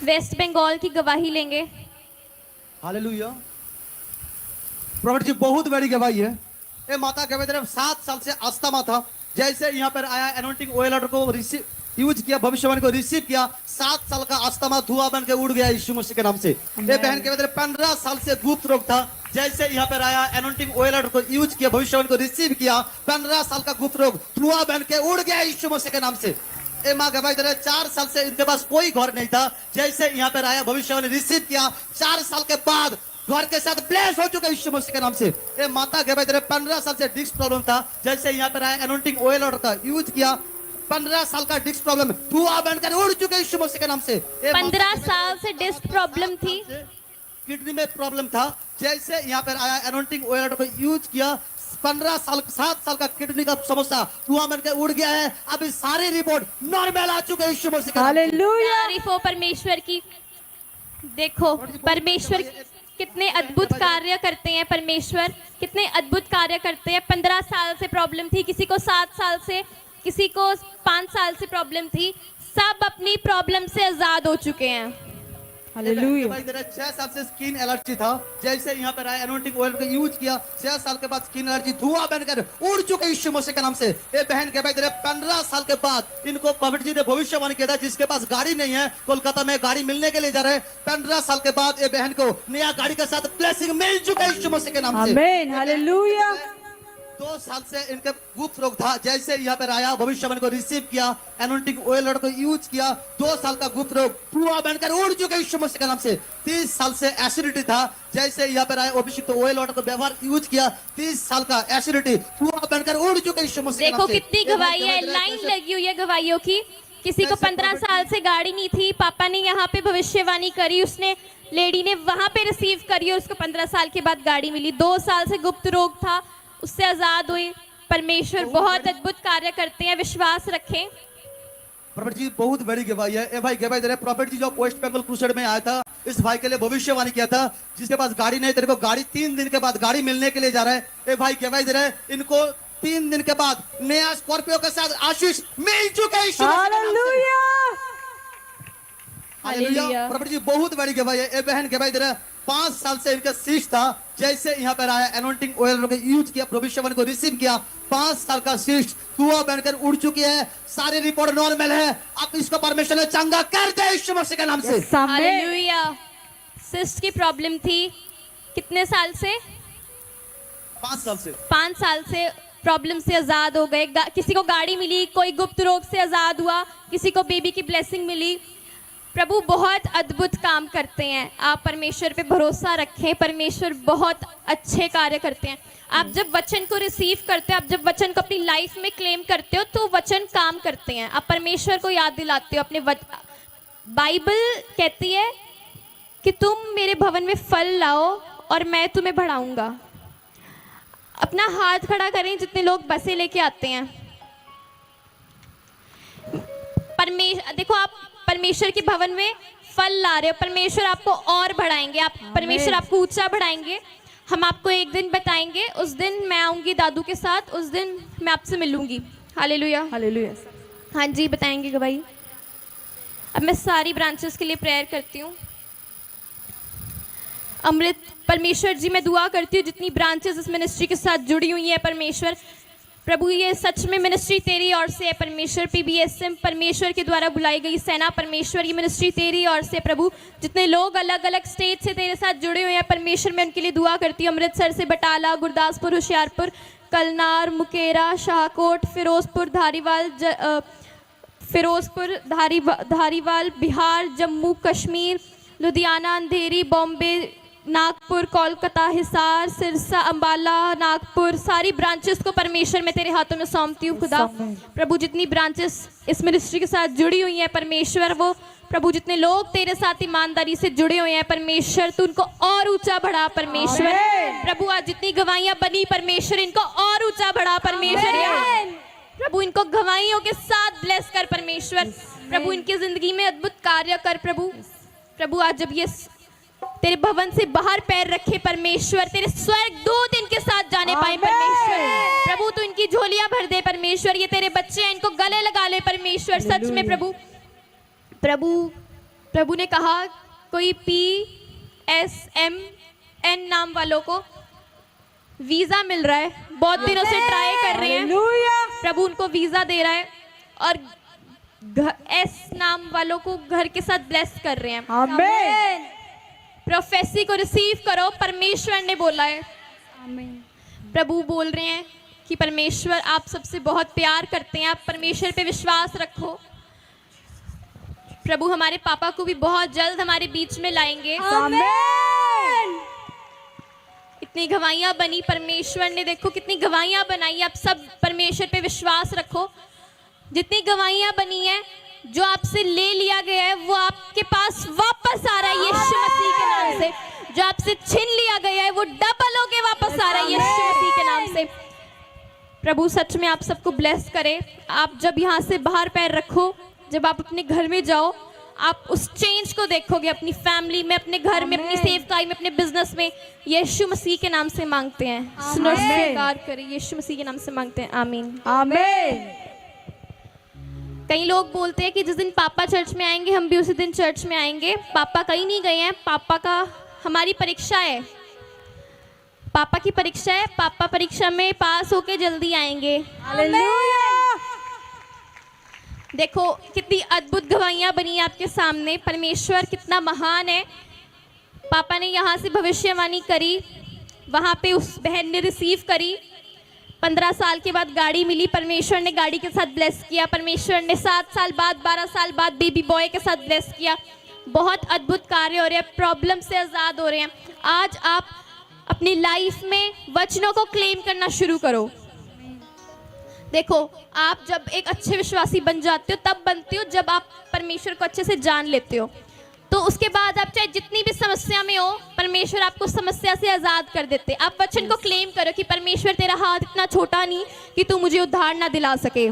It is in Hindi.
वेस्ट बंगाल की गवाही लेंगे। हालेलुया। प्रॉफिट जी बहुत बड़ी गवाही है। ये माता के तरफ 7 साल से अस्थमा था। जैसे यहाँ पर आया एनोइंटिंग ऑयल ऑर्डर को रिसीव यूज किया, भविष्यवाणी को रिसीव किया, 7 साल का अस्थमा धुआं बन के उड़ गया यीशु मसीह के नाम से। ये बहन के तरफ 15 साल से गुप्त रोग था। जैसे यहाँ पर आया एनोइंटिंग ऑयल ऑर्डर को यूज किया, भविष्यवाणी को रिसीव किया, 15 साल का गुप्त रोग धुआं बन के उड़ गया यीशु मसीह के नाम से। ए माँ गवाही दे रहे 4 साल से इनके पास कोई घर नहीं था। जैसे यहाँ पर आया भविष्यवाणी रिसीव किया, 4 साल के बाद घर के साथ ब्लेस हो चुके यीशु मसीह के नाम से। ए माता गवाही दे रहे 15 साल से डिस्क प्रॉब्लम था। जैसे यहाँ पर आया एनोइंटिंग ऑयल ऑर्डर का यूज किया, 15 साल का डिस्क प्रॉब्लम धुआं बनकर उड़ चुके यीशु मसीह के नाम से। 15 साल से डिस्क प्रॉब्लम थी, किडनी में प्रॉब्लम था। जैसे यहाँ पर आया एनोइंटिंग ऑयल ऑर्डर को यूज किया, 7 साल का किडनी का समस्या धुआं बनकर उड़ गया है। अभी सारी रिपोर्ट नॉर्मल आ चुके हैं यीशु मसीह के नाम से। हालेलुया। तारीफ हो परमेश्वर की। देखो परमेश्वर कितने अद्भुत कार्य करते हैं, परमेश्वर कितने अद्भुत कार्य करते हैं। 15 साल से प्रॉब्लम थी, किसी को 7 साल से, किसी को 5 साल से प्रॉब्लम थी, सब अपनी प्रॉब्लम से आजाद हो चुके हैं। हालेलुया। 6 साल से स्किन एलर्जी था। जैसे यहाँ पर आया एनोइंटिंग ऑयल का यूज किया, 6 साल के बाद स्किन एलर्जी धुआं बनकर उड़ चुके यीशु मसीह के नाम से। ये बहन के भाई 15 साल के बाद इनको प्रॉफिट जी ने भविष्यवाणी किया था, जिसके पास गाड़ी नहीं है कोलकाता में गाड़ी मिलने के लिए जा रहे हैं। 15 साल के बाद ये बहन को नया गाड़ी के साथ ब्लेसिंग मिल चुका है यीशु मसीह के नाम से। आमीन। हालेलुया। 2 साल से इनके गुप्त रोग था। जैसे यहाँ पर आया भविष्यवाणी को रिसीव किया, एनोइंटिंग ऑयल ऑर्डर को यूज किया, 2 साल का गुप्त रोग धुआं बनकर उड़ चुके यीशु मसीह के नाम से। 30 साल से एसिडिटी था। जैसे यहाँ पर आया अभिषेक तो ऑयल ऑर्डर को व्यवहार यूज किया, 30 साल का एसिडिटी धुआं बनकर उड़ चुके यीशु मसीह के देखो नाम से। कितनी गवाही है, लाइन लगी हुई है गवाहियों की। किसी को 15 साल से गाड़ी नहीं थी, पापा ने यहाँ पे भविष्यवाणी करी, उसने लेडी ने वहां पे रिसीव करी और उसको 15 साल के बाद गाड़ी मिली। 2 साल से गुप्त रोग था, उससे आजाद हुई। परमेश्वर बहुत अद्भुत कार्य करते हैं, विश्वास रखें। प्रॉफिट जी बहुत बड़ी गवाही है। ए भाई गवाही दे रहे प्रॉफिट जी जो वेस्ट बंगाल क्रूसेड में आया था, इस भाई के लिए भविष्यवाणी किया था, जिसके पास गाड़ी नहीं, तेरे को गाड़ी 3 दिन के बाद गाड़ी मिलने के लिए जा रहा है। ए भाई गवाही दे रहे इनको 3 दिन के बाद नया स्कॉर्पियो के साथ आशीष मिल चुके हैं यीशु मसीह के नाम से। हालेलुया। हालेलुया। प्रॉफिट जी बहुत बड़ी गवाही है। ए बहन गवाही दे रहे 5 साल से इनका शीश था। जैसे यहाँ पर आया एनोइंटिंग ऑयल का यूज किया, भविष्यवाणी को रिसीव किया, 5 साल का शीश धुआं बनकर उड़ चुकी है। सारी रिपोर्ट नॉर्मल है। अब इसको परमेश्वर ने चंगा कर दिया यीशु मसीह के नाम से। हालेलुया। सिस्ट की प्रॉब्लम थी, कितने साल से? 5 साल से। 5 साल से प्रॉब्लम से आजाद हो गए। किसी को गाड़ी मिली, कोई गुप्त रोग से आजाद हुआ, किसी को बेबी की ब्लेसिंग मिली। प्रभु बहुत अद्भुत काम करते हैं। आप परमेश्वर पे भरोसा रखें, परमेश्वर बहुत अच्छे कार्य करते हैं। आप जब वचन को रिसीव करते हो, आप जब वचन को अपनी लाइफ में क्लेम करते हो, तो वचन काम करते हैं। आप परमेश्वर को याद दिलाते हो अपने बाइबल कहती है कि तुम मेरे भवन में फल लाओ और मैं तुम्हें बढ़ाऊंगा। अपना हाथ खड़ा करें जितने लोग बसें लेके आते हैं। देखो आप परमेश्वर के भवन में फल ला रहे हो, परमेश्वर आपको और बढ़ाएंगे, आप परमेश्वर आपको ऊंचा बढ़ाएंगे। हम आपको एक दिन बताएंगे, उस दिन मैं आऊंगी दादू के साथ, उस दिन मैं आपसे मिलूंगी। हालेलुया। हालेलुया। हाँ जी बताएंगे गवाही। अब मैं सारी ब्रांचेस के लिए प्रेयर करती हूँ। अमृत परमेश्वर जी मैं दुआ करती हूँ जितनी ब्रांचेस इस मिनिस्ट्री के साथ जुड़ी हुई है परमेश्वर, प्रभु ये सच में मिनिस्ट्री तेरी ओर से है परमेश्वर। PBSM परमेश्वर के द्वारा बुलाई गई सेना परमेश्वर, ये मिनिस्ट्री तेरी ओर से प्रभु। जितने लोग अलग अलग स्टेट से तेरे साथ जुड़े हुए हैं परमेश्वर, मैं उनके लिए दुआ करती हूँ। अमृतसर से बटाला, गुरदासपुर, होशियारपुर, कलनार, मुकेरा, शाहकोट, फिरोजपुर, धारीवाल, बिहार, जम्मू कश्मीर, लुधियाना, अंधेरी, बॉम्बे, नागपुर, कोलकाता, हिसार, सिरसा, अंबाला, नागपुर, सारी ब्रांचेस को परमेश्वर मैं तेरे हाथों में सौंपती हूँ खुदा। प्रभु जितनी ब्रांचेस इस मिनिस्ट्री के साथ जुड़ी हुई हैं परमेश्वर, वो प्रभु जितने लोग तेरे साथ ईमानदारी से जुड़े हुए हैं परमेश्वर, तू उनको और ऊंचा बढ़ा परमेश्वर। प्रभु आज जितनी गवाहियां बनी परमेश्वर, इनको और ऊंचा बढ़ा परमेश्वर। प्रभु इनको गवाहियों के साथ ब्लेस कर परमेश्वर। प्रभु इनकी जिंदगी में अद्भुत कार्य कर प्रभु आज जब ये तेरे भवन से बाहर पैर रखे परमेश्वर, तेरे स्वर्ग दूत इनके साथ जाने पाए परमेश्वर। प्रभु तू इनकी झोलियां भर दे परमेश्वर। ये तेरे बच्चे हैं, इनको गले लगा ले परमेश्वर। सच में प्रभु प्रभु ने कहा कोई PSMN नाम वालों को वीजा मिल रहा है, बहुत दिनों से ट्राई कर रहे हैं, हालेलुया। प्रभु उनको वीजा दे रहा है, और S नाम वालों को घर के साथ ब्लेस कर रहे हैं। आमीन। प्रोफेसी को रिसीव करो, परमेश्वर ने बोला है। प्रभु बोल रहे हैं कि परमेश्वर आप सबसे बहुत प्यार करते हैं, आप परमेश्वर पे विश्वास रखो। प्रभु हमारे पापा को भी बहुत जल्द हमारे बीच में लाएंगे। आमीन। इतनी गवाहियां बनी, परमेश्वर ने देखो कितनी गवाहियां बनाई। आप सब परमेश्वर पे विश्वास रखो। जितनी गवाहियां बनी है, जो आपसे ले लिया गया है वो आपके पास वापस आ रहा है यीशु मसीह के नाम से। जो आपसे छीन लिया गया है वो डबल होके वापस आ रहा है यीशु मसीह के नाम से। प्रभु सच में आप सबको ब्लेस करे। आप जब यहाँ से बाहर पैर रखो, जब आप अपने घर में जाओ, आप उस चेंज को देखोगे अपनी फैमिली में, अपने घर में, अपनी सेवकाई में, अपने बिजनेस में। यीशु मसीह के नाम से मांगते हैं, सुनो स्वीकार करें। यीशु मसीह के नाम से मांगते हैं, आमीन आमीन। कई लोग बोलते हैं कि जिस दिन पापा चर्च में आएंगे हम भी उसी दिन चर्च में आएंगे। पापा कहीं नहीं गए हैं, पापा का हमारी परीक्षा है, पापा की परीक्षा है। पापा परीक्षा में पास होके जल्दी आएंगे। हालेलुया। देखो कितनी अद्भुत गवाहियां बनी आपके सामने, परमेश्वर कितना महान है। पापा ने यहाँ से भविष्यवाणी करी, वहाँ पे उस बहन ने रिसीव करी। 15 साल के बाद गाड़ी मिली, परमेश्वर ने गाड़ी के साथ ब्लेस किया। परमेश्वर ने 7 साल बाद, 12 साल बाद बेबी बॉय के साथ ब्लेस किया। बहुत अद्भुत कार्य हो रहे हैं, प्रॉब्लम से आज़ाद हो रहे हैं। आज आप अपनी लाइफ में वचनों को क्लेम करना शुरू करो। देखो आप जब एक अच्छे विश्वासी बन जाते हो तब बनते हो जब आप परमेश्वर को अच्छे से जान लेते हो। तो उसके बाद आप चाहे जितनी भी समस्या में हो, परमेश्वर आपको समस्या से आज़ाद कर देते। आप वचन को क्लेम करो कि परमेश्वर तेरा हाथ इतना छोटा नहीं कि तू मुझे उद्धार ना दिला सके।